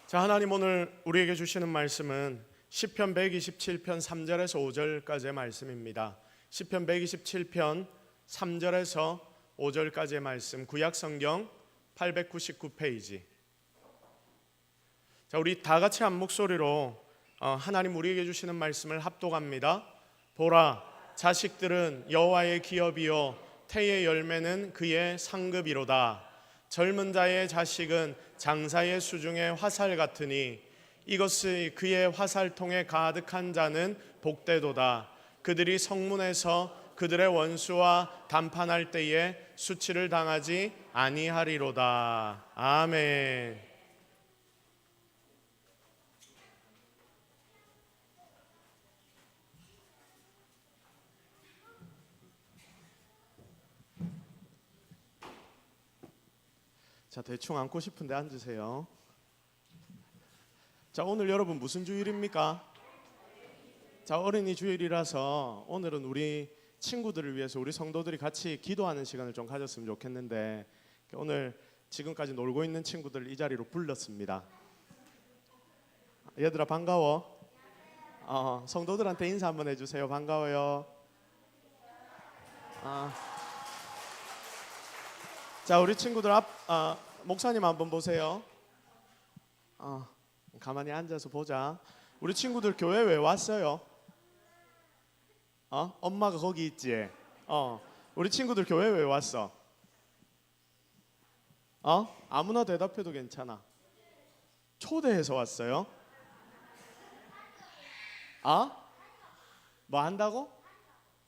자, 하나님 오늘 우리에게 주시는 말씀은 시편 127편 3절에서 5절까지의 말씀입니다. 시편 127편 3절에서 5절까지의 말씀, 구약성경 899페이지. 자, 우리 다 같이 한 목소리로 하나님 우리에게 주시는 말씀을 합독합니다. 보라, 자식들은 여호와의 기업이요 태의 열매는 그의 상급이로다. 젊은 자의 자식은 장사의 수중의 화살 같으니 이것이 그의 화살통에 가득한 자는 복되도다. 그들이 성문에서 그들의 원수와 담판할 때에 수치를 당하지 아니하리로다. 아멘. 자, 대충 앉고 싶은데 앉으세요. 자, 오늘 여러분 무슨 주일입니까? 자, 어린이 주일이라서 오늘은 우리 친구들을 위해서 우리 성도들이 같이 기도하는 시간을 좀 가졌으면 좋겠는데, 오늘 지금까지 놀고 있는 친구들 이 자리로 불렀습니다. 얘들아 반가워. 성도들한테 인사 한번 해주세요. 반가워요. 자, 우리 친구들 목사님 한번 보세요. 가만히 앉아서 보자. 우리 친구들 교회 왜 왔어요? 엄마가 거기 있지? 우리 친구들 교회 왜 왔어? 아무나 대답해도 괜찮아. 초대해서 왔어요? 뭐 한다고?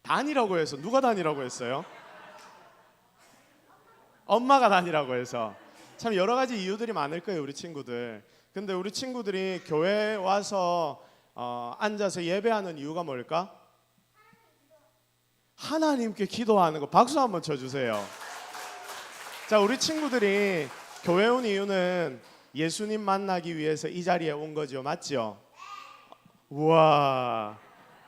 다니라고 해서. 누가 다니라고 했어요? 엄마가 다니라고 해서. 참 여러 가지 이유들이 많을 거예요, 우리 친구들. 근데 우리 친구들이 교회에 와서 앉아서 예배하는 이유가 뭘까? 하나님께 기도하는 거. 박수 한번 쳐주세요. 자, 우리 친구들이 교회 온 이유는 예수님 만나기 위해서 이 자리에 온 거죠. 맞죠? 우와.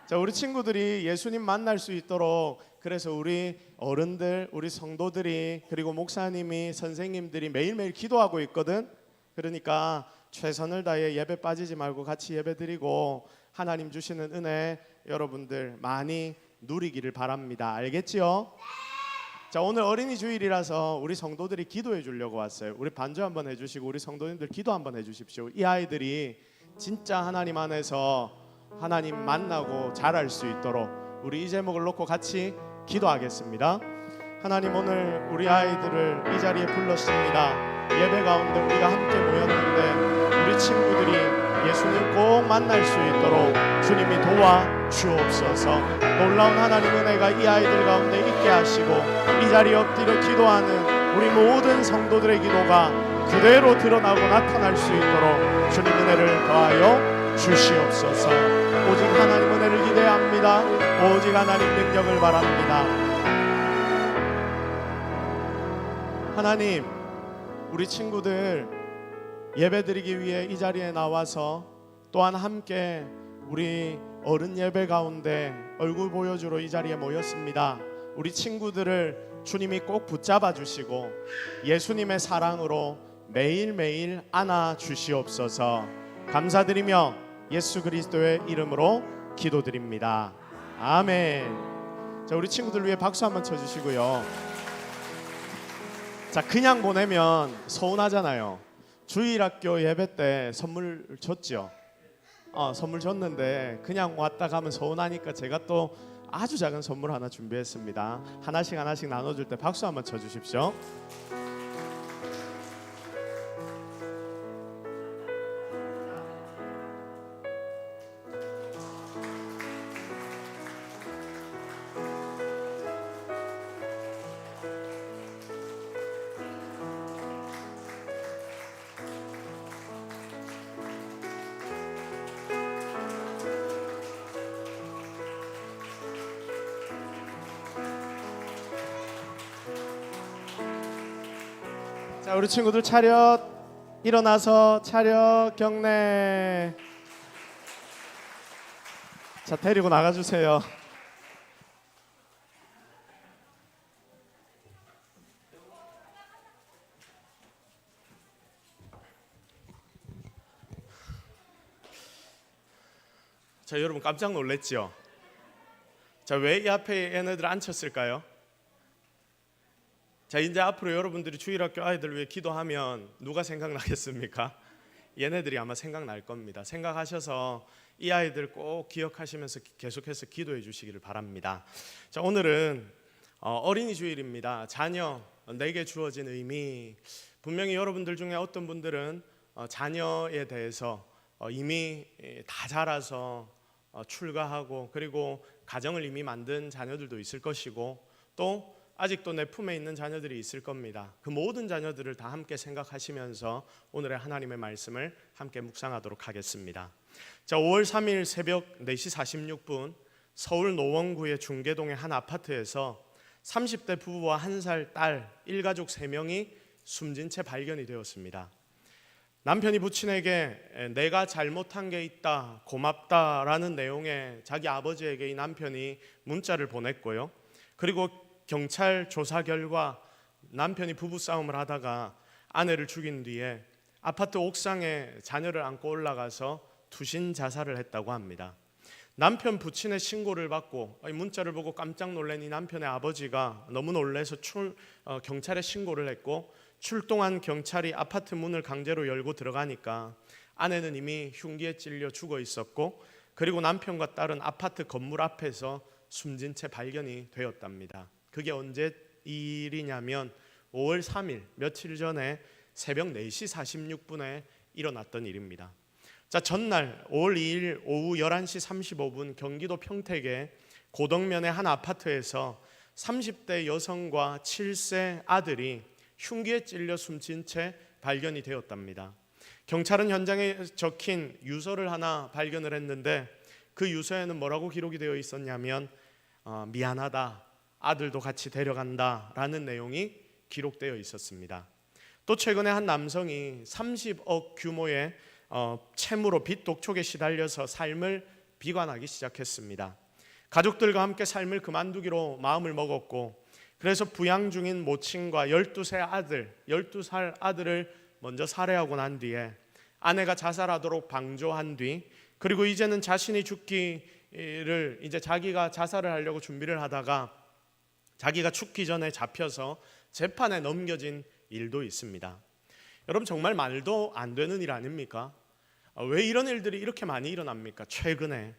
자, 우리 친구들이 예수님 만날 수 있도록, 그래서 우리 어른들, 우리 성도들이, 그리고 목사님이, 선생님들이 매일매일 기도하고 있거든. 그러니까 최선을 다해 예배 빠지지 말고 같이 예배 드리고 하나님 주시는 은혜 여러분들 많이 누리기를 바랍니다. 알겠지요? 자, 오늘 어린이 주일이라서 우리 성도들이 기도해 주려고 왔어요. 우리 반주 한번 해주시고 우리 성도님들 기도 한번 해주십시오. 이 아이들이 진짜 하나님 안에서 하나님 만나고 자랄 수 있도록 우리 이 제목을 놓고 같이 기도하겠습니다. 하나님, 오늘 우리 아이들을 이 자리에 불렀습니다. 예배 가운데 우리가 함께 모였는데 우리 친구들이 예수님 꼭 만날 수 있도록 주님이 도와 주옵소서. 놀라운 하나님 은혜가 이 아이들 가운데 있게 하시고 이 자리에 엎드려 기도하는 우리 모든 성도들의 기도가 그대로 드러나고 나타날 수 있도록 주님 은혜를 더하여 주시옵소서. 오직 하나님 은혜를 기대합니다. 오직 하나님 능력을 바랍니다. 하나님, 우리 친구들 예배드리기 위해 이 자리에 나와서 또한 함께 우리 어른 예배 가운데 얼굴 보여주러 이 자리에 모였습니다. 우리 친구들을 주님이 꼭 붙잡아 주시고 예수님의 사랑으로 매일매일 안아 주시옵소서. 감사드리며 예수 그리스도의 이름으로 기도드립니다. 아멘. 자, 우리 친구들 위해 박수 한번 쳐주시고요. 자, 그냥 보내면 서운하잖아요. 주일학교 예배 때 선물 줬죠. 선물 줬는데 그냥 왔다 가면 서운하니까 제가 또 아주 작은 선물 하나 준비했습니다. 하나씩 나눠줄 때 박수 한번 쳐주십시오. 자, 우리 친구들 차렷. 일어나서 차렷 경례. 자, 데리고 나가주세요. 자, 여러분 깜짝 놀랐죠? 자, 왜 이 앞에 얘네들 앉혔을까요? 자, 이제 앞으로 여러분들이 주일학교 아이들 위해 기도하면 누가 생각나겠습니까? 얘네들이 아마 생각날 겁니다. 생각하셔서 이 아이들 꼭 기억하시면서 계속해서 기도해 주시기를 바랍니다. 자, 오늘은 어린이 주일입니다. 자녀, 내게 주어진 의미. 분명히 여러분들 중에 어떤 분들은 자녀에 대해서 이미 다 자라서 출가하고 그리고 가정을 이미 만든 자녀들도 있을 것이고 또 아직도 내 품에 있는 자녀들이 있을 겁니다. 그 모든 자녀들을 다 함께 생각하시면서 오늘의 하나님의 말씀을 함께 묵상하도록 하겠습니다. 자, 5월 3일 새벽 4시 46분 서울 노원구의 중계동의 한 아파트에서 30대 부부와 1살 딸 일가족 3명이 숨진 채 발견이 되었습니다. 남편이 부친에게 내가 잘못한 게 있다, 고맙다라는 내용의 자기 아버지에게 이 남편이 문자를 보냈고요. 그리고 경찰 조사 결과 남편이 부부싸움을 하다가 아내를 죽인 뒤에 아파트 옥상에 자녀를 안고 올라가서 투신 자살을 했다고 합니다. 남편 부친의 신고를 받고 문자를 보고 깜짝 놀란 이 남편의 아버지가 너무 놀라서 경찰에 신고를 했고 출동한 경찰이 아파트 문을 강제로 열고 들어가니까 아내는 이미 흉기에 찔려 죽어 있었고 그리고 남편과 딸은 아파트 건물 앞에서 숨진 채 발견이 되었답니다. 그게 언제 일이냐면 5월 3일 며칠 전에 새벽 4시 46분에 일어났던 일입니다. 자, 전날 5월 2일 오후 11시 35분 경기도 평택의 고덕면의 한 아파트에서 30대 여성과 7세 아들이 흉기에 찔려 숨진 채 발견이 되었답니다. 경찰은 현장에 적힌 유서를 하나 발견을 했는데 그 유서에는 뭐라고 기록이 되어 있었냐면 미안하다, 아들도 같이 데려간다 라는 내용이 기록되어 있었습니다. 또 최근에 한 남성이 30억 규모의 채무로 빚 독촉에 시달려서 삶을 비관하기 시작했습니다. 가족들과 함께 삶을 그만두기로 마음을 먹었고 그래서 부양 중인 모친과 12살 아들을 먼저 살해하고 난 뒤에 아내가 자살하도록 방조한 뒤 그리고 이제는 자신이 죽기를 이제 자기가 자살을 하려고 준비를 하다가 자기가 죽기 전에 잡혀서 재판에 넘겨진 일도 있습니다. 여러분 정말 말도 안 되는 일 아닙니까? 왜 이런 일들이 이렇게 많이 일어납니까? 최근에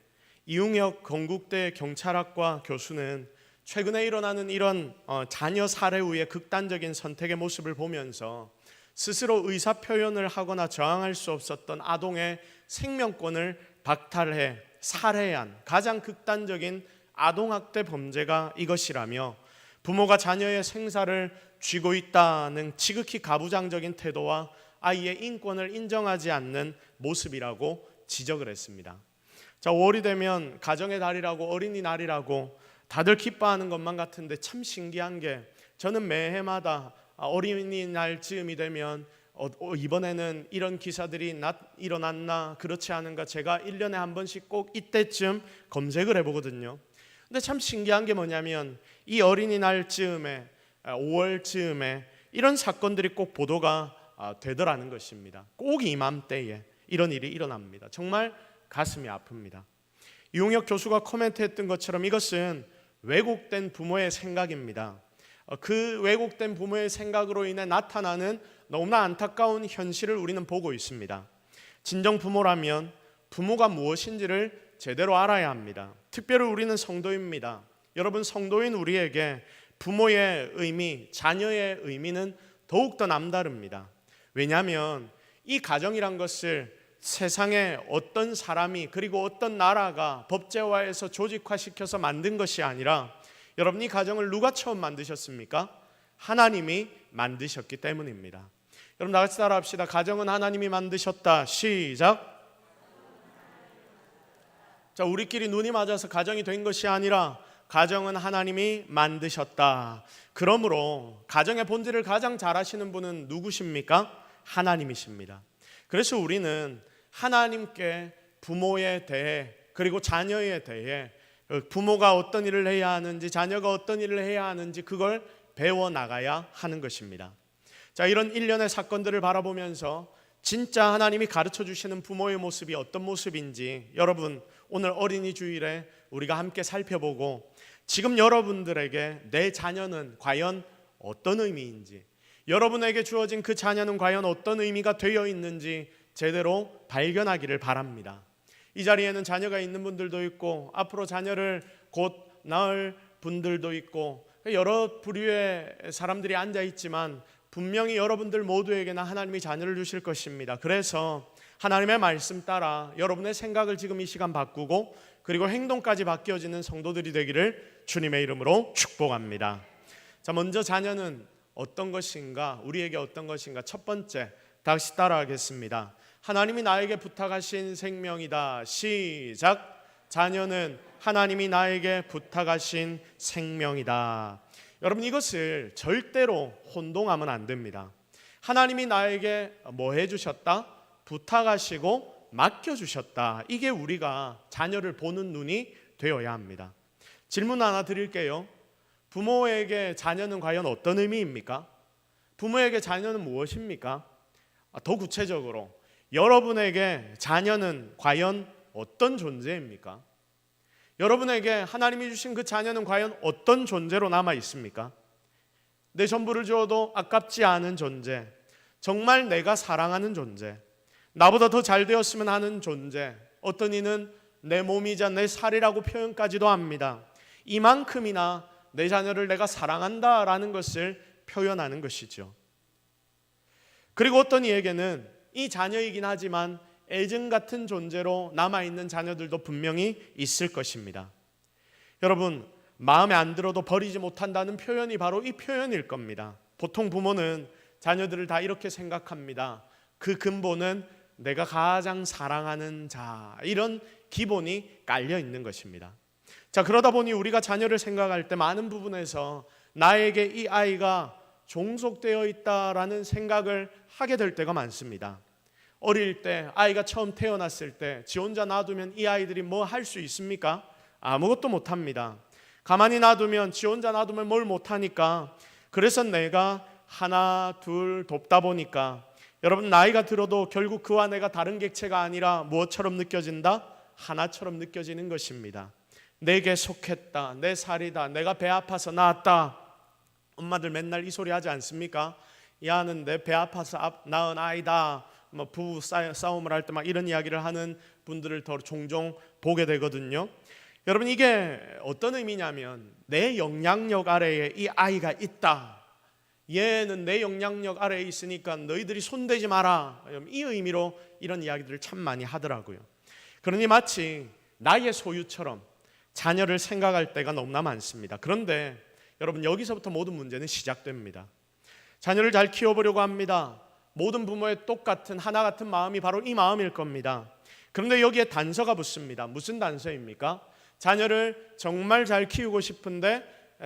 이웅혁 건국대 경찰학과 교수는 최근에 일어나는 이런 자녀 살해 후의 극단적인 선택의 모습을 보면서 스스로 의사 표현을 하거나 저항할 수 없었던 아동의 생명권을 박탈해 살해한 가장 극단적인 아동학대 범죄가 이것이라며 부모가 자녀의 생사를 쥐고 있다는 지극히 가부장적인 태도와 아이의 인권을 인정하지 않는 모습이라고 지적을 했습니다. 자, 5월이 되면 가정의 달이라고 어린이날이라고 다들 기뻐하는 것만 같은데 참 신기한 게 저는 매해마다 어린이날 즈음이 되면 이번에는 이런 기사들이 일어났나 그렇지 않은가 제가 1년에 한 번씩 꼭 이때쯤 검색을 해보거든요. 근데 참 신기한 게 뭐냐면 이 어린이날 즈음에 5월 즈음에 이런 사건들이 꼭 보도가 되더라는 것입니다. 꼭 이맘때에 이런 일이 일어납니다. 정말 가슴이 아픕니다. 이웅혁 교수가 코멘트했던 것처럼 이것은 왜곡된 부모의 생각입니다. 그 왜곡된 부모의 생각으로 인해 나타나는 너무나 안타까운 현실을 우리는 보고 있습니다. 진정 부모라면 부모가 무엇인지를 제대로 알아야 합니다. 특별히 우리는 성도입니다. 여러분 성도인 우리에게 부모의 의미, 자녀의 의미는 더욱더 남다릅니다. 왜냐하면 이 가정이란 것을 세상에 어떤 사람이 그리고 어떤 나라가 법제화해서 조직화시켜서 만든 것이 아니라 여러분 이 가정을 누가 처음 만드셨습니까? 하나님이 만드셨기 때문입니다. 여러분 나같이 따라합시다. 가정은 하나님이 만드셨다. 시작. 자, 우리끼리 눈이 맞아서 가정이 된 것이 아니라 가정은 하나님이 만드셨다. 그러므로 가정의 본질을 가장 잘 아시는 분은 누구십니까? 하나님이십니다. 그래서 우리는 하나님께 부모에 대해 그리고 자녀에 대해 부모가 어떤 일을 해야 하는지 자녀가 어떤 일을 해야 하는지 그걸 배워나가야 하는 것입니다. 자, 이런 일련의 사건들을 바라보면서 진짜 하나님이 가르쳐 주시는 부모의 모습이 어떤 모습인지 여러분 오늘 어린이 주일에 우리가 함께 살펴보고 지금 여러분들에게 내 자녀는 과연 어떤 의미인지, 여러분에게 주어진 그 자녀는 과연 어떤 의미가 되어 있는지 제대로 발견하기를 바랍니다. 이 자리에는 자녀가 있는 분들도 있고 앞으로 자녀를 곧 낳을 분들도 있고 여러 부류의 사람들이 앉아 있지만 분명히 여러분들 모두에게나 하나님이 자녀를 주실 것입니다. 그래서 하나님의 말씀 따라 여러분의 생각을 지금 이 시간 바꾸고 그리고 행동까지 바뀌어지는 성도들이 되기를 주님의 이름으로 축복합니다. 자, 먼저 자녀는 어떤 것인가, 우리에게 어떤 것인가. 첫 번째, 다시 따라하겠습니다. 하나님이 나에게 부탁하신 생명이다. 시작. 자녀는 하나님이 나에게 부탁하신 생명이다. 여러분 이것을 절대로 혼동하면 안 됩니다. 하나님이 나에게 뭐 해주셨다? 부탁하시고 맡겨주셨다. 이게 우리가 자녀를 보는 눈이 되어야 합니다. 질문 하나 드릴게요. 부모에게 자녀는 과연 어떤 의미입니까? 부모에게 자녀는 무엇입니까? 더 구체적으로 여러분에게 자녀는 과연 어떤 존재입니까? 여러분에게 하나님이 주신 그 자녀는 과연 어떤 존재로 남아 있습니까? 내 전부를 주어도 아깝지 않은 존재, 정말 내가 사랑하는 존재, 나보다 더 잘 되었으면 하는 존재, 어떤 이는 내 몸이자 내 살이라고 표현까지도 합니다. 이만큼이나 내 자녀를 내가 사랑한다라는 것을 표현하는 것이죠. 그리고 어떤 이에게는 이 자녀이긴 하지만 애증 같은 존재로 남아있는 자녀들도 분명히 있을 것입니다. 여러분, 마음에 안 들어도 버리지 못한다는 표현이 바로 이 표현일 겁니다. 보통 부모는 자녀들을 다 이렇게 생각합니다. 그 근본은 내가 가장 사랑하는 자, 이런 기본이 깔려 있는 것입니다. 자, 그러다 보니 우리가 자녀를 생각할 때 많은 부분에서 나에게 이 아이가 종속되어 있다라는 생각을 하게 될 때가 많습니다. 어릴 때 아이가 처음 태어났을 때 지 혼자 놔두면 이 아이들이 뭐 할 수 있습니까? 아무것도 못합니다. 가만히 놔두면 지 혼자 놔두면 뭘 못하니까, 그래서 내가 하나 둘 돕다 보니까 여러분 나이가 들어도 결국 그와 내가 다른 객체가 아니라 무엇처럼 느껴진다? 하나처럼 느껴지는 것입니다. 내게 속했다, 내 살이다, 내가 배 아파서 낳았다. 엄마들 맨날 이 소리 하지 않습니까? 야는 내 배 아파서 낳은 아이다. 뭐 부부 싸움을 할 때 막 이런 이야기를 하는 분들을 더 종종 보게 되거든요. 여러분 이게 어떤 의미냐면 내 영향력 아래에 이 아이가 있다. 얘는 내 영향력 아래에 있으니까 너희들이 손대지 마라. 이 의미로 이런 이야기들을 참 많이 하더라고요. 그러니 마치 나의 소유처럼 자녀를 생각할 때가 너무나 많습니다. 그런데 여러분 여기서부터 모든 문제는 시작됩니다. 자녀를 잘 키워보려고 합니다. 모든 부모의 똑같은 하나 같은 마음이 바로 이 마음일 겁니다. 그런데 여기에 단서가 붙습니다. 무슨 단서입니까? 자녀를 정말 잘 키우고 싶은데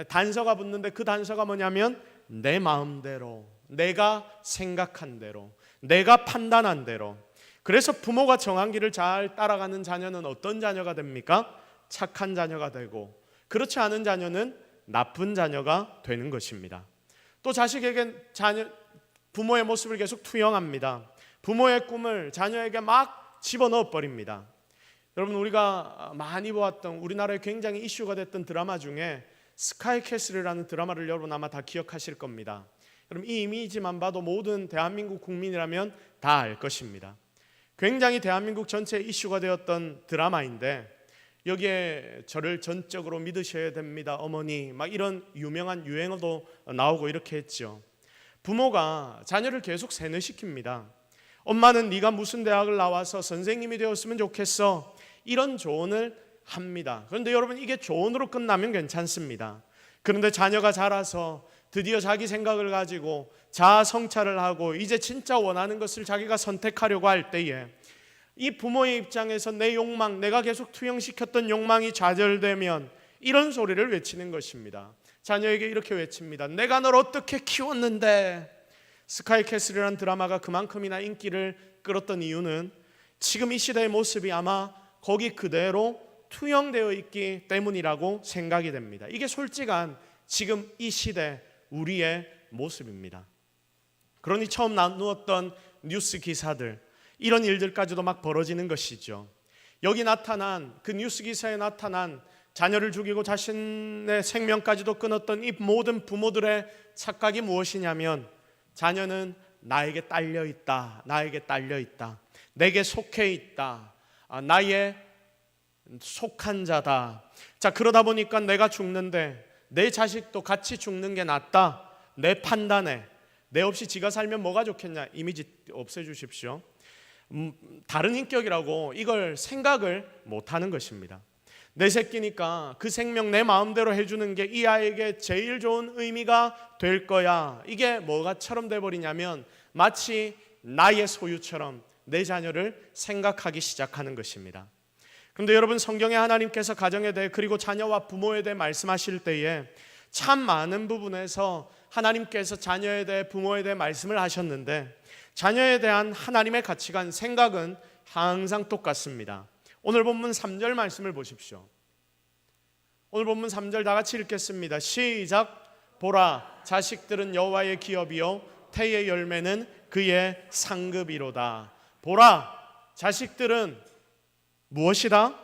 단서가 붙는데 그 단서가 뭐냐면 내 마음대로, 내가 생각한 대로, 내가 판단한 대로. 그래서 부모가 정한 길을 잘 따라가는 자녀는 어떤 자녀가 됩니까? 착한 자녀가 되고, 그렇지 않은 자녀는 나쁜 자녀가 되는 것입니다. 또 자식에게 부모의 모습을 계속 투영합니다. 부모의 꿈을 자녀에게 막 집어넣어 버립니다. 여러분 우리가 많이 보았던 우리나라에 굉장히 이슈가 됐던 드라마 중에 스카이캐슬이라는 드라마를 여러분 아마 다 기억하실 겁니다. 여러분 이 이미지만 봐도 모든 대한민국 국민이라면 다 알 것입니다. 굉장히 대한민국 전체에 이슈가 되었던 드라마인데 여기에 저를 전적으로 믿으셔야 됩니다 어머니 막 이런 유명한 유행어도 나오고 이렇게 했죠. 부모가 자녀를 계속 세뇌시킵니다. 엄마는 네가 무슨 대학을 나와서 선생님이 되었으면 좋겠어, 이런 조언을 합니다. 그런데 여러분 이게 조언으로 끝나면 괜찮습니다. 그런데 자녀가 자라서 드디어 자기 생각을 가지고 자아 성찰을 하고 이제 진짜 원하는 것을 자기가 선택하려고 할 때에 이 부모의 입장에서 내 욕망, 내가 계속 투영시켰던 욕망이 좌절되면 이런 소리를 외치는 것입니다. 자녀에게 이렇게 외칩니다. 내가 널 어떻게 키웠는데. 스카이캐슬이라는 드라마가 그만큼이나 인기를 끌었던 이유는 지금 이 시대의 모습이 아마 거기 그대로 투영되어 있기 때문이라고 생각이 됩니다. 이게 솔직한 지금 이 시대 우리의 모습입니다. 그러니 처음 나누었던 뉴스 기사들, 이런 일들까지도 막 벌어지는 것이죠. 여기 나타난 그 뉴스 기사에 나타난 자녀를 죽이고 자신의 생명까지도 끊었던 이 모든 부모들의 착각이 무엇이냐면, 자녀는 나에게 딸려 있다, 나에게 딸려 있다, 내게 속해 있다, 나의 속한 자다. 자, 그러다 보니까 내가 죽는데 내 자식도 같이 죽는 게 낫다, 내 판단에. 내 없이 지가 살면 뭐가 좋겠냐, 이미지 없애주십시오. 다른 인격이라고 이걸 생각을 못하는 것입니다. 내 새끼니까 그 생명 내 마음대로 해주는 게 이 아이에게 제일 좋은 의미가 될 거야. 이게 뭐가처럼 돼버리냐면 마치 나의 소유처럼 내 자녀를 생각하기 시작하는 것입니다. 그런데 여러분, 성경에 하나님께서 가정에 대해 그리고 자녀와 부모에 대해 말씀하실 때에 참 많은 부분에서 하나님께서 자녀에 대해 부모에 대해 말씀을 하셨는데, 자녀에 대한 하나님의 가치관, 생각은 항상 똑같습니다. 오늘 본문 3절 말씀을 보십시오. 오늘 본문 3절 다 같이 읽겠습니다. 시작. 보라, 자식들은 여호와의 기업이요 태의 열매는 그의 상급이로다. 보라, 자식들은 무엇이다?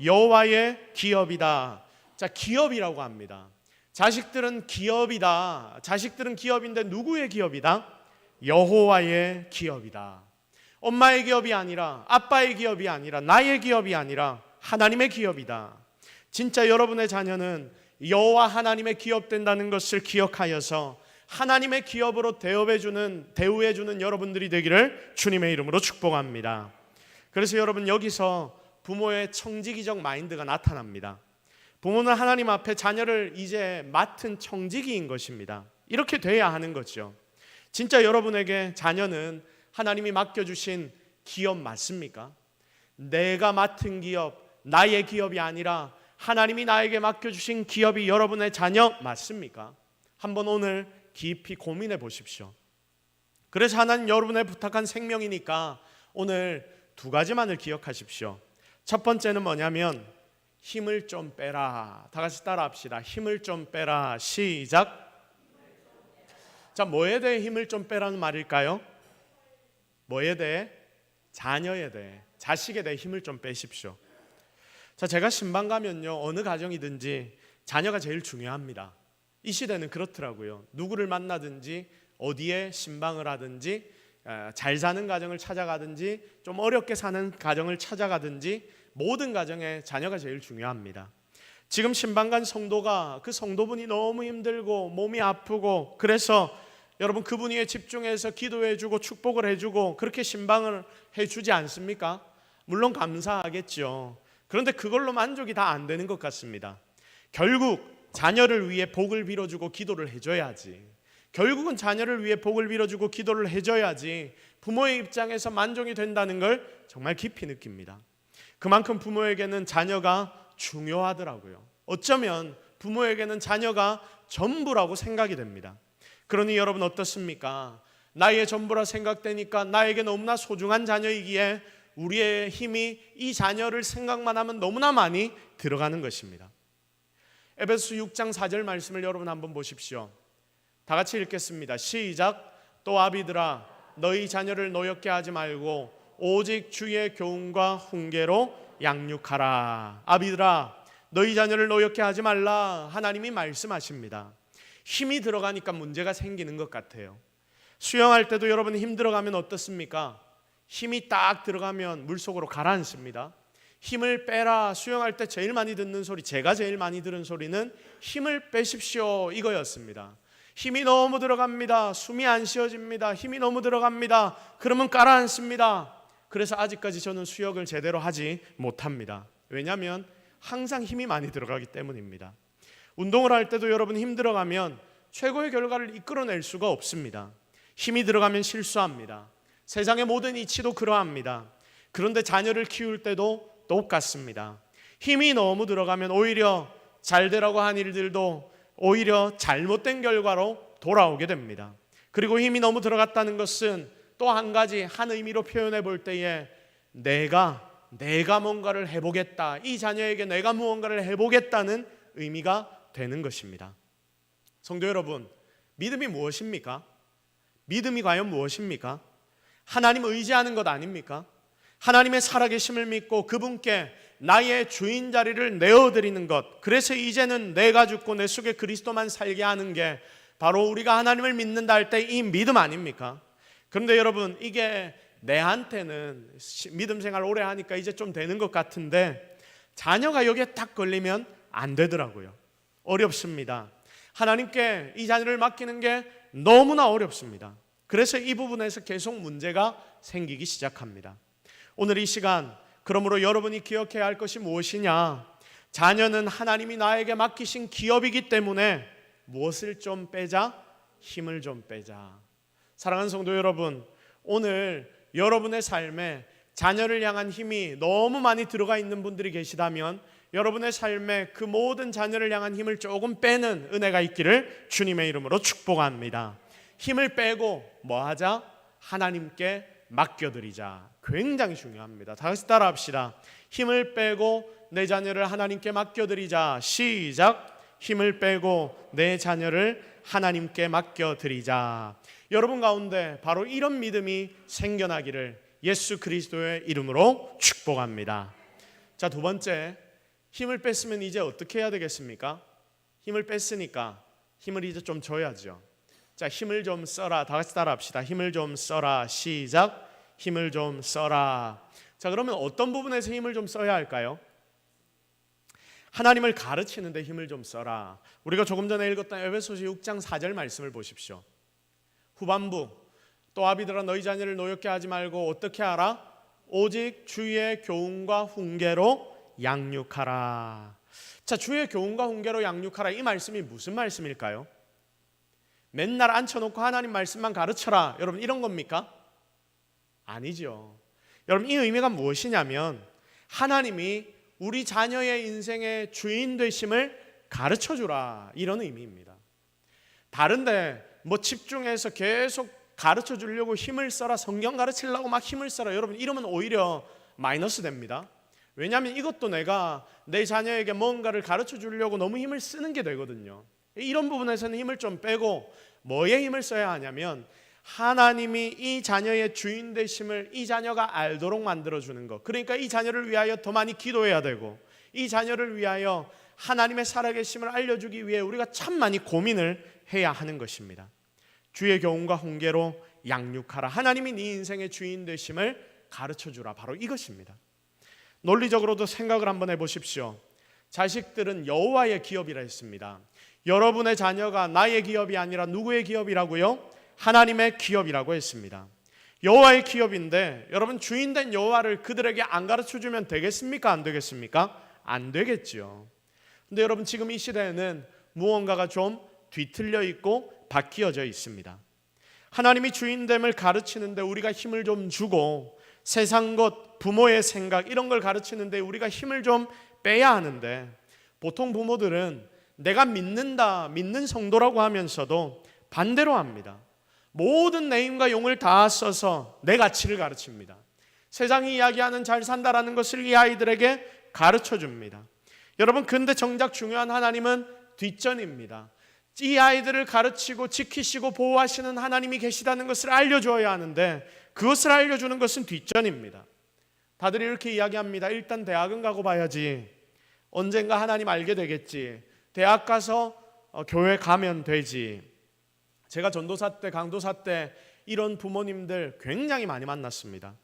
여호와의 기업이다. 자, 기업이라고 합니다. 자식들은 기업이다. 자식들은 기업인데 누구의 기업이다? 여호와의 기업이다. 엄마의 기업이 아니라, 아빠의 기업이 아니라, 나의 기업이 아니라 하나님의 기업이다. 진짜 여러분의 자녀는 여호와 하나님의 기업 된다는 것을 기억하여서 하나님의 기업으로 대우해주는 여러분들이 되기를 주님의 이름으로 축복합니다. 그래서 여러분, 여기서 부모의 청지기적 마인드가 나타납니다. 부모는 하나님 앞에 자녀를 이제 맡은 청지기인 것입니다. 이렇게 돼야 하는 거죠. 진짜 여러분에게 자녀는 하나님이 맡겨주신 기업 맞습니까? 내가 맡은 기업, 나의 기업이 아니라 하나님이 나에게 맡겨주신 기업이 여러분의 자녀 맞습니까? 한번 오늘 깊이 고민해 보십시오. 그래서 하나님 여러분의 부탁한 생명이니까 오늘 두 가지만을 기억하십시오. 첫 번째는 뭐냐면 힘을 좀 빼라. 다 같이 따라 합시다. 힘을 좀 빼라. 시작. 자, 뭐에 대해 힘을 좀 빼라는 말일까요? 뭐에 대해? 자녀에 대해, 자식에 대해 힘을 좀 빼십시오. 자, 제가 신방 가면요, 어느 가정이든지 자녀가 제일 중요합니다. 이 시대는 그렇더라고요. 누구를 만나든지, 어디에 신방을 하든지, 잘 사는 가정을 찾아가든지, 좀 어렵게 사는 가정을 찾아가든지 모든 가정에 자녀가 제일 중요합니다. 지금 신방 간 성도가, 그 성도분이 너무 힘들고 몸이 아프고, 그래서 여러분 그분 위에 집중해서 기도해주고 축복을 해주고 그렇게 신방을 해주지 않습니까? 물론 감사하겠죠. 그런데 그걸로 만족이 다 안 되는 것 같습니다. 결국 자녀를 위해 복을 빌어주고 기도를 해줘야지. 결국은 자녀를 위해 복을 빌어주고 기도를 해줘야지 부모의 입장에서 만족이 된다는 걸 정말 깊이 느낍니다. 그만큼 부모에게는 자녀가 중요하더라고요. 어쩌면 부모에게는 자녀가 전부라고 생각이 됩니다. 그러니 여러분 어떻습니까? 나의 전부라 생각되니까 나에게 너무나 소중한 자녀이기에 우리의 힘이 이 자녀를 생각만 하면 너무나 많이 들어가는 것입니다. 에베소 6장 4절 말씀을 여러분 한번 보십시오. 다 같이 읽겠습니다. 시작. 또 아비들아, 너희 자녀를 노엽게 하지 말고 오직 주의 교훈과 훈계로 양육하라. 아비들아, 너희 자녀를 노엽게 하지 말라. 하나님이 말씀하십니다. 힘이 들어가니까 문제가 생기는 것 같아요. 수영할 때도 여러분 힘 들어가면 어떻습니까? 힘이 딱 들어가면 물속으로 가라앉습니다. 힘을 빼라. 수영할 때 제일 많이 듣는 소리, 제가 제일 많이 들은 소리는 힘을 빼십시오 이거였습니다. 힘이 너무 들어갑니다. 숨이 안 쉬어집니다. 힘이 너무 들어갑니다. 그러면 가라앉습니다. 그래서 아직까지 저는 수영을 제대로 하지 못합니다. 왜냐하면 항상 힘이 많이 들어가기 때문입니다. 운동을 할 때도 여러분 힘 들어가면 최고의 결과를 이끌어낼 수가 없습니다. 힘이 들어가면 실수합니다. 세상의 모든 이치도 그러합니다. 그런데 자녀를 키울 때도 똑같습니다. 힘이 너무 들어가면 오히려 잘 되라고 한 일들도 오히려 잘못된 결과로 돌아오게 됩니다. 그리고 힘이 너무 들어갔다는 것은 또 한 가지, 한 의미로 표현해 볼 때에 내가 뭔가를 해보겠다, 이 자녀에게 내가 무언가를 해보겠다는 의미가 되는 것입니다. 성도 여러분, 믿음이 무엇입니까? 믿음이 과연 무엇입니까? 하나님 의지하는 것 아닙니까? 하나님의 살아계심을 믿고 그분께 나의 주인 자리를 내어드리는 것, 그래서 이제는 내가 죽고 내 속에 그리스도만 살게 하는 게 바로 우리가 하나님을 믿는다 할 때 이 믿음 아닙니까? 그런데 여러분, 이게 내한테는 믿음 생활 오래 하니까 이제 좀 되는 것 같은데 자녀가 여기에 딱 걸리면 안 되더라고요. 어렵습니다. 하나님께 이 자녀를 맡기는 게 너무나 어렵습니다. 그래서 이 부분에서 계속 문제가 생기기 시작합니다. 오늘 이 시간, 그러므로 여러분이 기억해야 할 것이 무엇이냐? 자녀는 하나님이 나에게 맡기신 기업이기 때문에 무엇을 좀 빼자? 힘을 좀 빼자. 사랑하는 성도 여러분, 오늘 여러분의 삶에 자녀를 향한 힘이 너무 많이 들어가 있는 분들이 계시다면 여러분의 삶에 그 모든 자녀를 향한 힘을 조금 빼는 은혜가 있기를 주님의 이름으로 축복합니다. 힘을 빼고 뭐 하자? 하나님께 맡겨드리자. 굉장히 중요합니다. 다시 따라합시다. 힘을 빼고 내 자녀를 하나님께 맡겨드리자. 시작. 힘을 빼고 내 자녀를 하나님께 맡겨드리자. 여러분 가운데 바로 이런 믿음이 생겨나기를 예수 그리스도의 이름으로 축복합니다. 자, 두 번째, 힘을 뺐으면 이제 어떻게 해야 되겠습니까? 힘을 뺐으니까 힘을 이제 좀 줘야죠. 자, 힘을 좀 써라. 다 같이 따라합시다. 힘을 좀 써라. 시작. 힘을 좀 써라. 자, 그러면 어떤 부분에서 힘을 좀 써야 할까요? 하나님을 가르치는데 힘을 좀 써라. 우리가 조금 전에 읽었던 에베소서 6장 4절 말씀을 보십시오. 후반부, 또 아비들아 너희 자녀를 노엽게 하지 말고 어떻게 하라? 오직 주의 교훈과 훈계로 양육하라. 자, 주의 교훈과 훈계로 양육하라. 이 말씀이 무슨 말씀일까요? 맨날 앉혀놓고 하나님 말씀만 가르쳐라, 여러분, 이런 겁니까? 아니죠. 여러분, 이 의미가 무엇이냐면 하나님이 우리 자녀의 인생의 주인 되심을 가르쳐주라, 이런 의미입니다. 다른데 뭐 집중해서 계속 가르쳐 주려고 힘을 써라, 성경 가르치려고 막 힘을 써라, 여러분, 이러면 오히려 마이너스 됩니다. 왜냐하면 이것도 내가 내 자녀에게 뭔가를 가르쳐 주려고 너무 힘을 쓰는 게 되거든요. 이런 부분에서는 힘을 좀 빼고 뭐에 힘을 써야 하냐면 하나님이 이 자녀의 주인 되심을 이 자녀가 알도록 만들어주는 것, 그러니까 이 자녀를 위하여 더 많이 기도해야 되고 이 자녀를 위하여 하나님의 살아계심을 알려주기 위해 우리가 참 많이 고민을 해야 하는 것입니다. 주의 교훈과 훈계로 양육하라. 하나님이 네 인생의 주인 되심을 가르쳐주라. 바로 이것입니다. 논리적으로도 생각을 한번 해보십시오. 자식들은 여호와의 기업이라 했습니다. 여러분의 자녀가 나의 기업이 아니라 누구의 기업이라고요? 하나님의 기업이라고 했습니다. 여호와의 기업인데 여러분, 주인된 여호와를 그들에게 안 가르쳐주면 되겠습니까? 안 되겠습니까? 안 되겠죠. 근데 여러분, 지금 이 시대에는 무언가가 좀 뒤틀려 있고 바뀌어져 있습니다. 하나님이 주인됨을 가르치는데 우리가 힘을 좀 주고 세상 것, 부모의 생각 이런 걸 가르치는데 우리가 힘을 좀 빼야 하는데 보통 부모들은 내가 믿는다, 믿는 성도라고 하면서도 반대로 합니다. 모든 내 힘과 용을 다 써서 내 가치를 가르칩니다. 세상이 이야기하는 잘 산다라는 것을 이 아이들에게 가르쳐 줍니다. 여러분, 근데 정작 중요한 하나님은 뒷전입니다. 이 아이들을 가르치고 지키시고 보호하시는 하나님이 계시다는 것을 알려줘야 하는데 그것을 알려주는 것은 뒷전입니다. 다들 이렇게 이야기합니다. 일단 대학은 가고 봐야지, 언젠가 하나님 알게 되겠지, 대학 가서 교회 가면 되지. 제가 전도사 때, 강도사 때 이런 부모님들 굉장히 많이 만났습니다.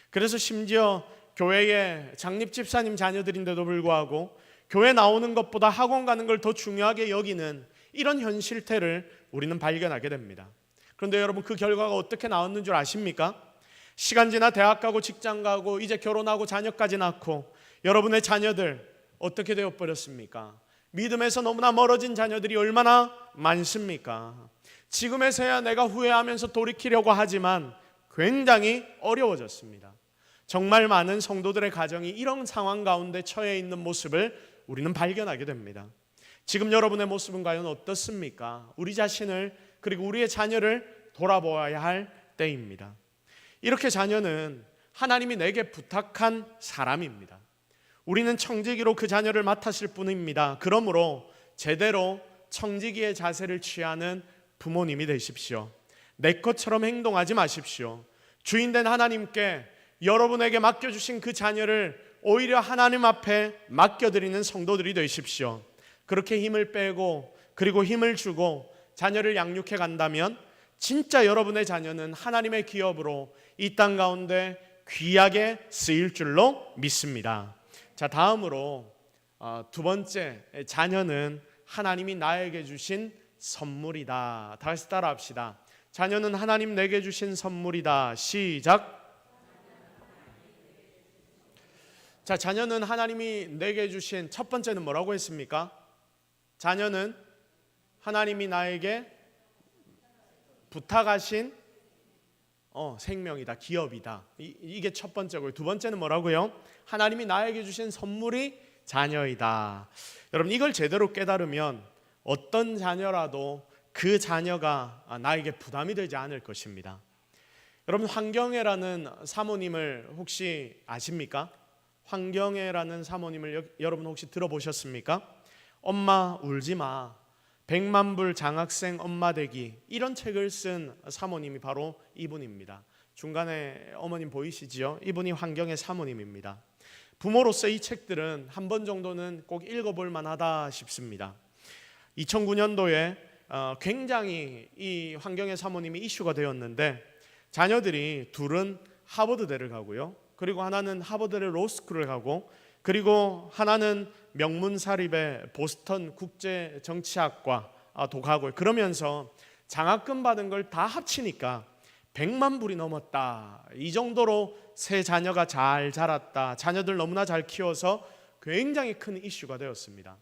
그래서 심지어 교회에 장립 집사님 자녀들인데도 불구하고 교회 나오는 것보다 학원 가는 걸 더 중요하게 여기는 이런 현실태를 우리는 발견하게 됩니다. 그런데 여러분, 그 결과가 어떻게 나왔는 줄 아십니까? 시간 지나 대학 가고 직장 가고 이제 결혼하고 자녀까지 낳고 여러분의 자녀들 어떻게 되어버렸습니까? 믿음에서 너무나 멀어진 자녀들이 얼마나 많습니까? 지금에서야 내가 후회하면서 돌이키려고 하지만 굉장히 어려워졌습니다. 정말 많은 성도들의 가정이 이런 상황 가운데 처해 있는 모습을 우리는 발견하게 됩니다. 지금 여러분의 모습은 과연 어떻습니까? 우리 자신을, 그리고 우리의 자녀를 돌아보아야 할 때입니다. 이렇게 자녀는 하나님이 내게 부탁한 사람입니다. 우리는 청지기로 그 자녀를 맡았을 뿐입니다. 그러므로 제대로 청지기의 자세를 취하는 부모님이 되십시오. 내 것처럼 행동하지 마십시오. 주인된 하나님께 여러분에게 맡겨주신 그 자녀를 오히려 하나님 앞에 맡겨드리는 성도들이 되십시오. 그렇게 힘을 빼고 그리고 힘을 주고 자녀를 양육해 간다면 진짜 여러분의 자녀는 하나님의 기업으로 이 땅 가운데 귀하게 쓰일 줄로 믿습니다. 자, 다음으로 두 번째, 자녀는 하나님이 나에게 주신 선물이다. 다시 따라합시다. 자녀는 하나님 내게 주신 선물이다. 시작. 자, 자녀는 하나님이 내게 주신, 첫 번째는 뭐라고 했습니까? 자녀는 하나님이 나에게 부탁하신 생명이다, 기업이다. 이게 첫 번째고요. 두 번째는 뭐라고요? 하나님이 나에게 주신 선물이 자녀이다. 여러분, 이걸 제대로 깨달으면 어떤 자녀라도 그 자녀가 나에게 부담이 되지 않을 것입니다. 여러분, 황경애라는 사모님을 혹시 아십니까? 황경애라는 사모님을 여러분 혹시 들어보셨습니까? 엄마 울지 마, 100만 불 장학생 엄마 되기, 이런 책을 쓴 사모님이 바로 이분입니다. 중간에 어머님 보이시지요? 이분이 황경애 사모님입니다. 부모로서 이 책들은 한 번 정도는 꼭 읽어볼 만하다 싶습니다. 2009년도에 굉장히 이 황경애 사모님이 이슈가 되었는데, 자녀들이 둘은 하버드대를 가고요, 그리고 하나는 하버드의 로스쿨을 가고, 그리고 하나는 명문사립의 보스턴 국제정치학과도 가고, 그러면서 장학금 받은 걸 다 합치니까 100만 불이 넘었다. 이 정도로 세 자녀가 잘 자랐다, 자녀들 너무나 잘 키워서 굉장히 큰 이슈가 되었습니다.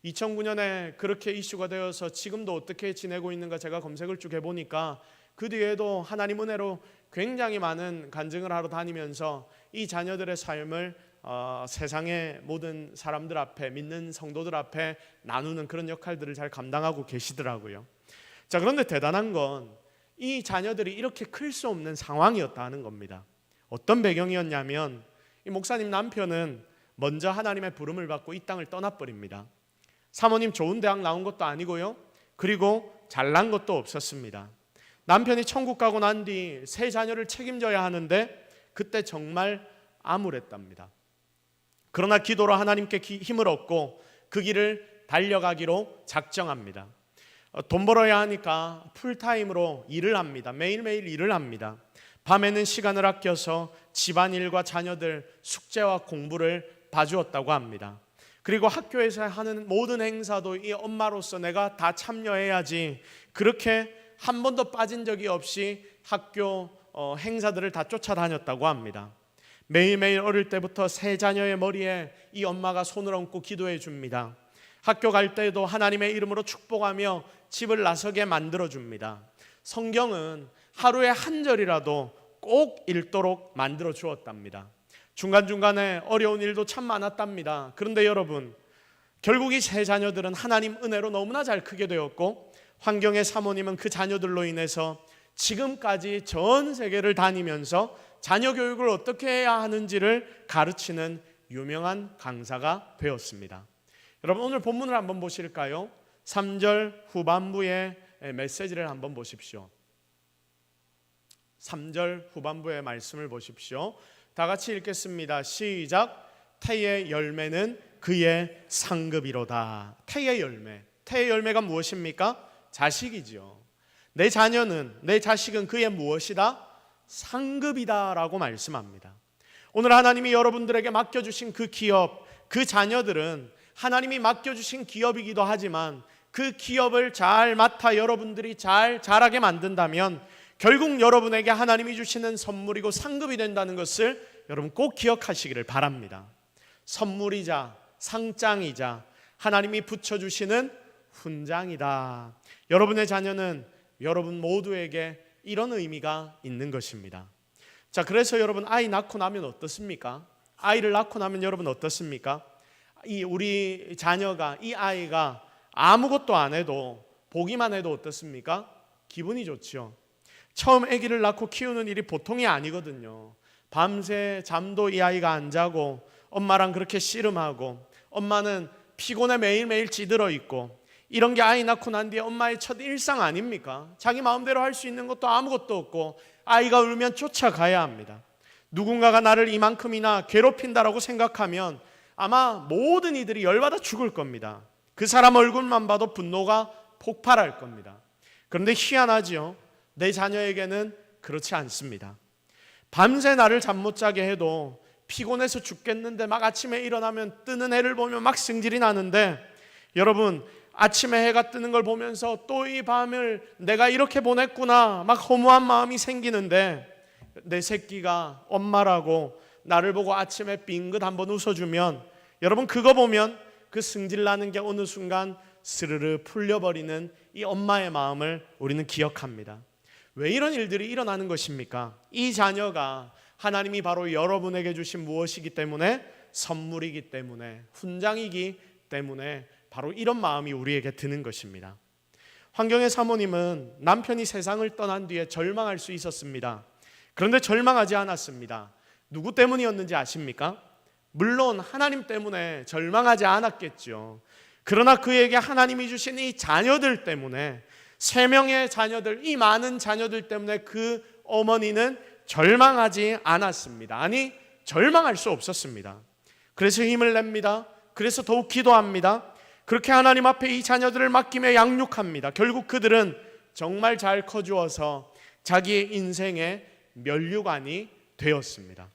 2009년에 그렇게 이슈가 되어서 지금도 어떻게 지내고 있는가 제가 검색을 쭉 해보니까 그 뒤에도 하나님 은혜로 굉장히 많은 간증을 하러 다니면서 이 자녀들의 삶을 세상의 모든 사람들 앞에, 믿는 성도들 앞에 나누는 그런 역할들을 잘 감당하고 계시더라고요. 자, 그런데 대단한 건 이 자녀들이 이렇게 클 수 없는 상황이었다는 겁니다. 어떤 배경이었냐면, 이 목사님 남편은 먼저 하나님의 부름을 받고 이 땅을 떠나버립니다. 사모님 좋은 대학 나온 것도 아니고요, 그리고 잘난 것도 없었습니다. 남편이 천국 가고 난 뒤 세 자녀를 책임져야 하는데 그때 정말 암울했답니다. 그러나 기도로 하나님께 힘을 얻고 그 길을 달려가기로 작정합니다. 돈 벌어야 하니까 풀타임으로 일을 합니다. 매일매일 일을 합니다. 밤에는 시간을 아껴서 집안일과 자녀들 숙제와 공부를 봐주었다고 합니다. 그리고 학교에서 하는 모든 행사도 이 엄마로서 내가 다 참여해야지, 그렇게 한 번도 빠진 적이 없이 학교 행사들을 다 쫓아다녔다고 합니다. 매일매일 어릴 때부터 세 자녀의 머리에 이 엄마가 손을 얹고 기도해 줍니다. 학교 갈 때도 하나님의 이름으로 축복하며 집을 나서게 만들어 줍니다. 성경은 하루에 한 절이라도 꼭 읽도록 만들어 주었답니다. 중간중간에 어려운 일도 참 많았답니다. 그런데 여러분, 결국 이 세 자녀들은 하나님 은혜로 너무나 잘 크게 되었고, 황경애 사모님은 그 자녀들로 인해서 지금까지 전 세계를 다니면서 자녀 교육을 어떻게 해야 하는지를 가르치는 유명한 강사가 되었습니다. 여러분, 오늘 본문을 한번 보실까요? 3절 후반부의 메시지를 한번 보십시오. 3절 후반부의 말씀을 보십시오. 다 같이 읽겠습니다. 시작. 태의 열매는 그의 상급이로다. 태의 열매. 태의 열매가 무엇입니까? 자식이죠. 내 자녀는, 내 자식은 그의 무엇이다? 상급이다라고 말씀합니다. 오늘 하나님이 여러분들에게 맡겨주신 그 기업, 그 자녀들은 하나님이 맡겨주신 기업이기도 하지만 그 기업을 잘 맡아 여러분들이 잘 자라게 만든다면 결국 여러분에게 하나님이 주시는 선물이고 상급이 된다는 것을 여러분 꼭 기억하시기를 바랍니다. 선물이자 상장이자 하나님이 붙여주시는 훈장이다. 여러분의 자녀는 여러분 모두에게 이런 의미가 있는 것입니다. 자, 그래서 여러분 아이 낳고 나면 어떻습니까? 아이를 낳고 나면 여러분 어떻습니까? 우리 자녀가, 이 아이가 아무것도 안 해도, 보기만 해도 어떻습니까? 기분이 좋죠. 처음 아기를 낳고 키우는 일이 보통이 아니거든요. 밤새 잠도 이 아이가 안 자고 엄마랑 그렇게 씨름하고, 엄마는 피곤해 매일매일 찌들어 있고, 이런 게 아이 낳고 난 뒤에 엄마의 첫 일상 아닙니까? 자기 마음대로 할 수 있는 것도 아무것도 없고 아이가 울면 쫓아가야 합니다. 누군가가 나를 이만큼이나 괴롭힌다라고 생각하면 아마 모든 이들이 열받아 죽을 겁니다. 그 사람 얼굴만 봐도 분노가 폭발할 겁니다. 그런데 희한하지요. 내 자녀에게는 그렇지 않습니다. 밤새 나를 잠 못 자게 해도 피곤해서 죽겠는데 막 아침에 일어나면 뜨는 해를 보면 막 승질이 나는데, 여러분 아침에 해가 뜨는 걸 보면서 또 이 밤을 내가 이렇게 보냈구나 막 허무한 마음이 생기는데, 내 새끼가 엄마라고 나를 보고 아침에 빙긋 한번 웃어주면, 여러분 그거 보면 그 승질나는 게 어느 순간 스르르 풀려버리는 이 엄마의 마음을 우리는 기억합니다. 왜 이런 일들이 일어나는 것입니까? 이 자녀가 하나님이 바로 여러분에게 주신 무엇이기 때문에? 선물이기 때문에, 훈장이기 때문에 바로 이런 마음이 우리에게 드는 것입니다. 환경의 사모님은 남편이 세상을 떠난 뒤에 절망할 수 있었습니다. 그런데 절망하지 않았습니다. 누구 때문이었는지 아십니까? 물론 하나님 때문에 절망하지 않았겠죠. 그러나 그에게 하나님이 주신 이 자녀들 때문에, 3명의 자녀들, 이 많은 자녀들 때문에 그 어머니는 절망하지 않았습니다. 아니, 절망할 수 없었습니다. 그래서 힘을 냅니다. 그래서 더욱 기도합니다. 그렇게 하나님 앞에 이 자녀들을 맡기며 양육합니다. 결국 그들은 정말 잘 커주어서 자기의 인생의 면류관이 되었습니다.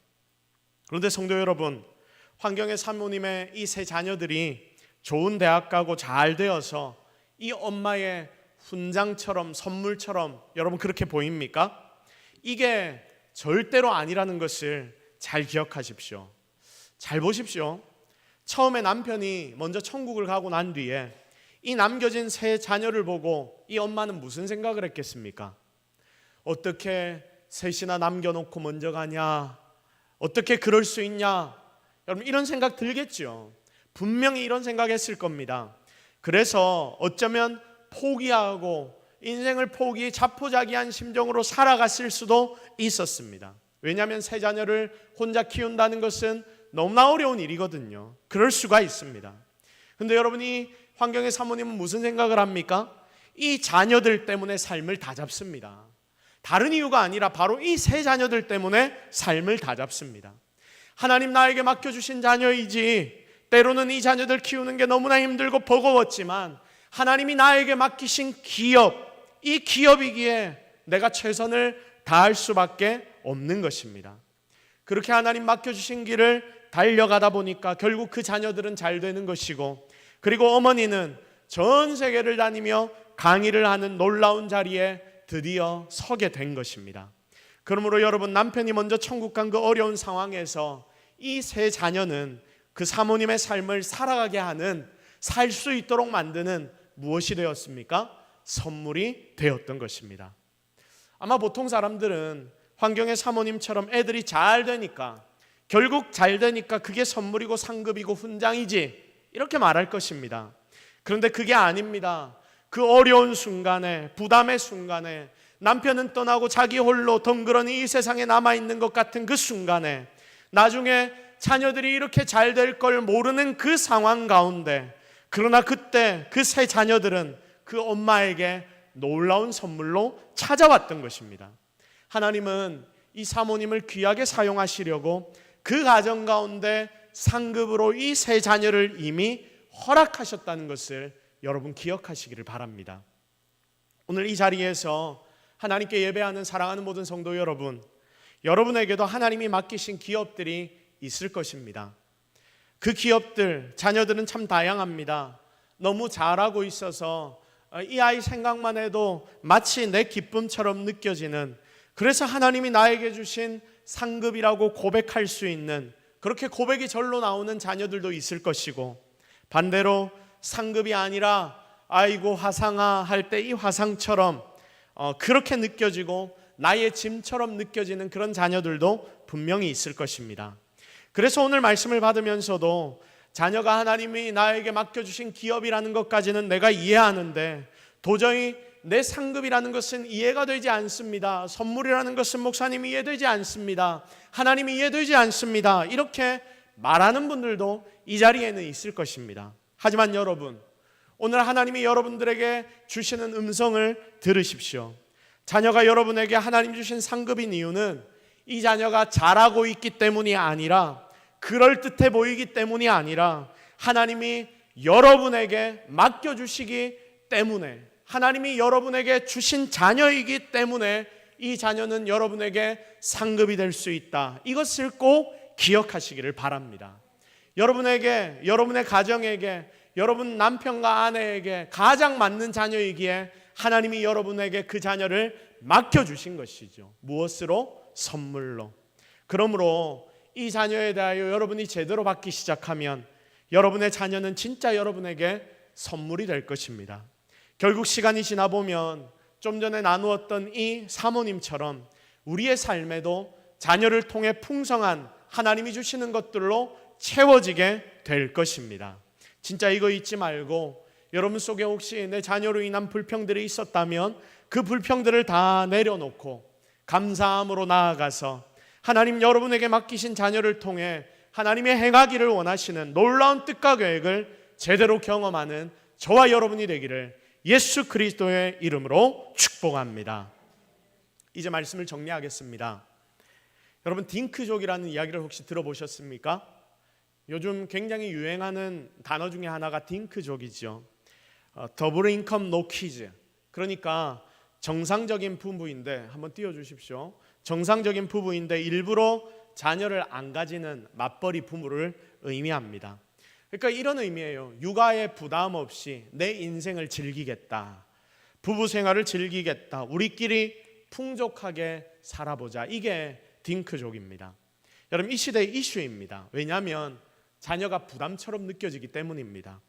그런데 성도 여러분, 환경의 사모님의 이 3 자녀들이 좋은 대학 가고 잘 되어서 이 엄마의 훈장처럼, 선물처럼 여러분 그렇게 보입니까? 이게 절대로 아니라는 것을 잘 기억하십시오. 잘 보십시오. 처음에 남편이 먼저 천국을 가고 난 뒤에 이 남겨진 3 자녀를 보고 이 엄마는 무슨 생각을 했겠습니까? 어떻게 셋이나 남겨놓고 먼저 가냐? 어떻게 그럴 수 있냐? 여러분 이런 생각 들겠죠. 분명히 이런 생각했을 겁니다. 그래서 어쩌면 포기하고 인생을 자포자기한 심정으로 살아갔을 수도 있었습니다. 왜냐하면 3 자녀를 혼자 키운다는 것은 너무나 어려운 일이거든요. 그럴 수가 있습니다. 그런데 여러분이 환경의 사모님은 무슨 생각을 합니까? 이 자녀들 때문에 삶을 다 잡습니다. 다른 이유가 아니라 바로 이 3 자녀들 때문에 삶을 다 잡습니다. 하나님 나에게 맡겨주신 자녀이지, 때로는 이 자녀들 키우는 게 너무나 힘들고 버거웠지만 하나님이 나에게 맡기신 기업, 이 기업이기에 내가 최선을 다할 수밖에 없는 것입니다. 그렇게 하나님 맡겨주신 길을 달려가다 보니까 결국 그 자녀들은 잘 되는 것이고, 그리고 어머니는 전 세계를 다니며 강의를 하는 놀라운 자리에 드디어 서게 된 것입니다. 그러므로 여러분, 남편이 먼저 천국 간 그 어려운 상황에서 이 3 자녀는 그 사모님의 삶을 살아가게 하는, 살 수 있도록 만드는 무엇이 되었습니까? 선물이 되었던 것입니다. 아마 보통 사람들은 환경의 사모님처럼 애들이 잘 되니까, 결국 잘 되니까 그게 선물이고 상급이고 훈장이지, 이렇게 말할 것입니다. 그런데 그게 아닙니다. 그 어려운 순간에, 부담의 순간에, 남편은 떠나고 자기 홀로 덩그러니 이 세상에 남아있는 것 같은 그 순간에, 나중에 자녀들이 이렇게 잘 될 걸 모르는 그 상황 가운데, 그러나 그때 그 3 자녀들은 그 엄마에게 놀라운 선물로 찾아왔던 것입니다. 하나님은 이 사모님을 귀하게 사용하시려고 그 가정 가운데 상급으로 이 3 자녀를 이미 허락하셨다는 것을 여러분 기억하시기를 바랍니다. 오늘 이 자리에서 하나님께 예배하는 사랑하는 모든 성도 여러분, 여러분에게도 하나님이 맡기신 기업들이 있을 것입니다. 그 기업들, 자녀들은 참 다양합니다. 너무 잘하고 있어서 이 아이 생각만 해도 마치 내 기쁨처럼 느껴지는, 그래서 하나님이 나에게 주신 상급이라고 고백할 수 있는, 그렇게 고백이 절로 나오는 자녀들도 있을 것이고, 반대로 상급이 아니라 아이고 화상아 할 때 이 화상처럼 그렇게 느껴지고 나의 짐처럼 느껴지는 그런 자녀들도 분명히 있을 것입니다. 그래서 오늘 말씀을 받으면서도 자녀가 하나님이 나에게 맡겨주신 기업이라는 것까지는 내가 이해하는데 도저히 내 상급이라는 것은 이해가 되지 않습니다. 선물이라는 것은 목사님이 이해되지 않습니다. 하나님이 이해되지 않습니다. 이렇게 말하는 분들도 이 자리에는 있을 것입니다. 하지만 여러분, 오늘 하나님이 여러분들에게 주시는 음성을 들으십시오. 자녀가 여러분에게 하나님 주신 상급인 이유는 이 자녀가 잘하고 있기 때문이 아니라, 그럴듯해 보이기 때문이 아니라, 하나님이 여러분에게 맡겨주시기 때문에, 하나님이 여러분에게 주신 자녀이기 때문에 이 자녀는 여러분에게 상급이 될 수 있다. 이것을 꼭 기억하시기를 바랍니다. 여러분에게, 여러분의 가정에게, 여러분 남편과 아내에게 가장 맞는 자녀이기에 하나님이 여러분에게 그 자녀를 맡겨주신 것이죠. 무엇으로? 선물로. 그러므로 이 자녀에 대하여 여러분이 제대로 받기 시작하면 여러분의 자녀는 진짜 여러분에게 선물이 될 것입니다. 결국 시간이 지나보면 좀 전에 나누었던 이 사모님처럼 우리의 삶에도 자녀를 통해 풍성한 하나님이 주시는 것들로 채워지게 될 것입니다. 진짜 이거 잊지 말고, 여러분 속에 혹시 내 자녀로 인한 불평들이 있었다면 그 불평들을 다 내려놓고 감사함으로 나아가서 하나님 여러분에게 맡기신 자녀를 통해 하나님의 행하기를 원하시는 놀라운 뜻과 계획을 제대로 경험하는 저와 여러분이 되기를 예수 그리스도의 이름으로 축복합니다. 이제 말씀을 정리하겠습니다. 여러분, 딩크족이라는 이야기를 혹시 들어보셨습니까? 요즘 굉장히 유행하는 단어 중에 하나가 딩크족이죠. 더블 인컴 노 키즈. 그러니까 정상적인 부부인데, 한번 띄워주십시오. 정상적인 부부인데 일부러 자녀를 안 가지는 맞벌이 부부를 의미합니다. 그러니까 이런 의미예요. 육아에 부담 없이 내 인생을 즐기겠다, 부부 생활을 즐기겠다, 우리끼리 풍족하게 살아보자. 이게 딩크족입니다. 여러분, 이 시대의 이슈입니다. 왜냐하면 자녀가 부담처럼 느껴지기 때문입니다.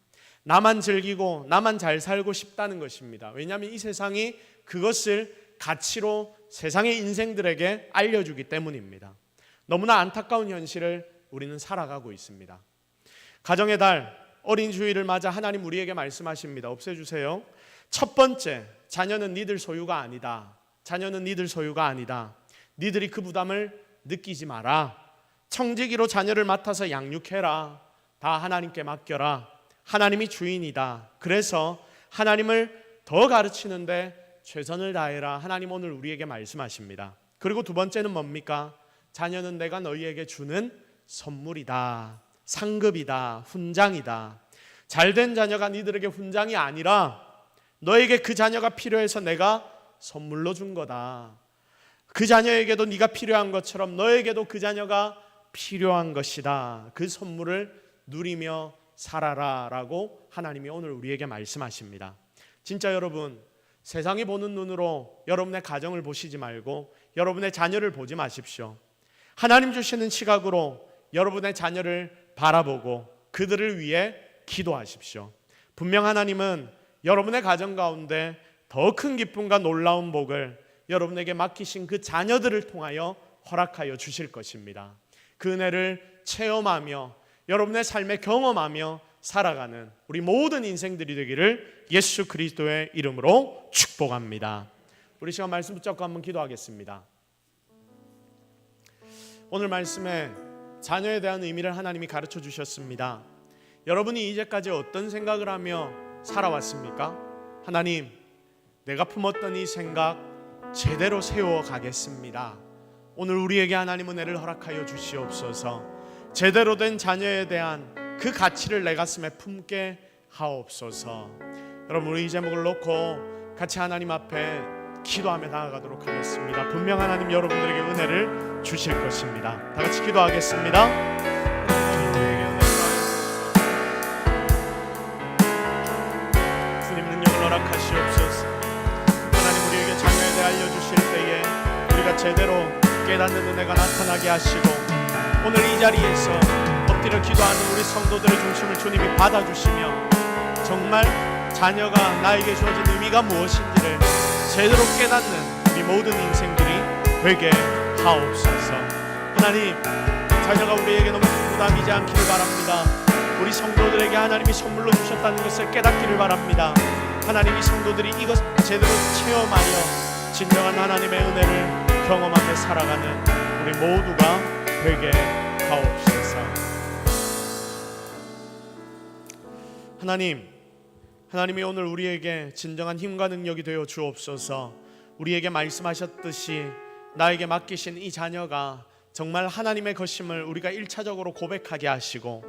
나만 즐기고 나만 잘 살고 싶다는 것입니다. 왜냐하면 이 세상이 그것을 가치로 세상의 인생들에게 알려주기 때문입니다. 너무나 안타까운 현실을 우리는 살아가고 있습니다. 가정의 달, 어린 주일을 맞아 하나님 우리에게 말씀하십니다. 없애주세요. 첫 번째, 자녀는 니들 소유가 아니다. 자녀는 니들 소유가 아니다. 니들이 그 부담을 느끼지 마라. 청지기로 자녀를 맡아서 양육해라. 다 하나님께 맡겨라. 하나님이 주인이다. 그래서 하나님을 더 가르치는데 최선을 다해라. 하나님 오늘 우리에게 말씀하십니다. 그리고 두 번째는 뭡니까? 자녀는 내가 너희에게 주는 선물이다. 상급이다. 훈장이다. 잘된 자녀가 니들에게 훈장이 아니라 너에게 그 자녀가 필요해서 내가 선물로 준 거다. 그 자녀에게도 네가 필요한 것처럼 너에게도 그 자녀가 필요한 것이다. 그 선물을 누리며 살아라 라고 하나님이 오늘 우리에게 말씀하십니다. 진짜 여러분, 세상이 보는 눈으로 여러분의 가정을 보시지 말고 여러분의 자녀를 보지 마십시오. 하나님 주시는 시각으로 여러분의 자녀를 바라보고 그들을 위해 기도하십시오. 분명 하나님은 여러분의 가정 가운데 더 큰 기쁨과 놀라운 복을 여러분에게 맡기신 그 자녀들을 통하여 허락하여 주실 것입니다. 그 은혜를 체험하며 여러분의 삶에 경험하며 살아가는 우리 모든 인생들이 되기를 예수 그리스도의 이름으로 축복합니다. 우리 시간 말씀 붙잡고 한번 기도하겠습니다. 오늘 말씀에 자녀에 대한 의미를 하나님이 가르쳐 주셨습니다. 여러분이 이제까지 어떤 생각을 하며 살아왔습니까? 하나님, 내가 품었던 이 생각 제대로 세워가겠습니다. 오늘 우리에게 하나님 은혜를 허락하여 주시옵소서. 제대로 된 자녀에 대한 그 가치를 내 가슴에 품게 하옵소서. 여러분, 우리 이 제목을 놓고 같이 하나님 앞에 기도하며 나아가도록 하겠습니다. 분명 하나님 여러분들에게 은혜를 주실 것입니다. 다 같이 기도하겠습니다. 주님 능력을 허락하시옵소서. 하나님 우리에게 자녀에 대해 알려주실 때에 우리가 제대로 깨닫는 은혜가 나타나게 하시고 오늘 이 자리에서 엎드려 기도하는 우리 성도들의 중심을 주님이 받아주시며 정말 자녀가 나에게 주어진 의미가 무엇인지를 제대로 깨닫는 우리 모든 인생들이 되게 하옵소서. 하나님, 자녀가 우리에게 너무 부담이지 않기를 바랍니다. 우리 성도들에게 하나님이 선물로 주셨다는 것을 깨닫기를 바랍니다. 하나님, 이 성도들이 이것 제대로 체험하여 진정한 하나님의 은혜를 경험하며 살아가는 우리 모두가 되게 하옵소서. 하나님이 오늘 우리에게 진정한 힘과 능력이 되어 주옵소서. 우리에게 말씀하셨듯이 나에게 맡기신 이 자녀가 정말 하나님의 것임을 우리가 1차적으로 고백하게 하시고,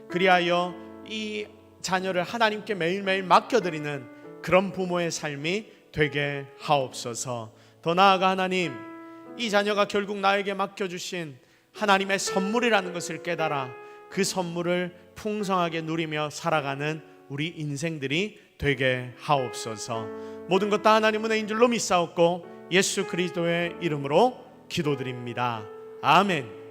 그리하여 이 자녀를 하나님께 매일매일 맡겨드리는 그런 부모의 삶이 되게 하옵소서. 더 나아가 하나님, 이 자녀가 결국 나에게 맡겨주신 하나님의 선물이라는 것을 깨달아 그 선물을 풍성하게 누리며 살아가는 우리 인생들이 되게 하옵소서. 모든 것 다 하나님 은혜인 줄로 믿사옵고 예수 그리스도의 이름으로 기도드립니다. 아멘.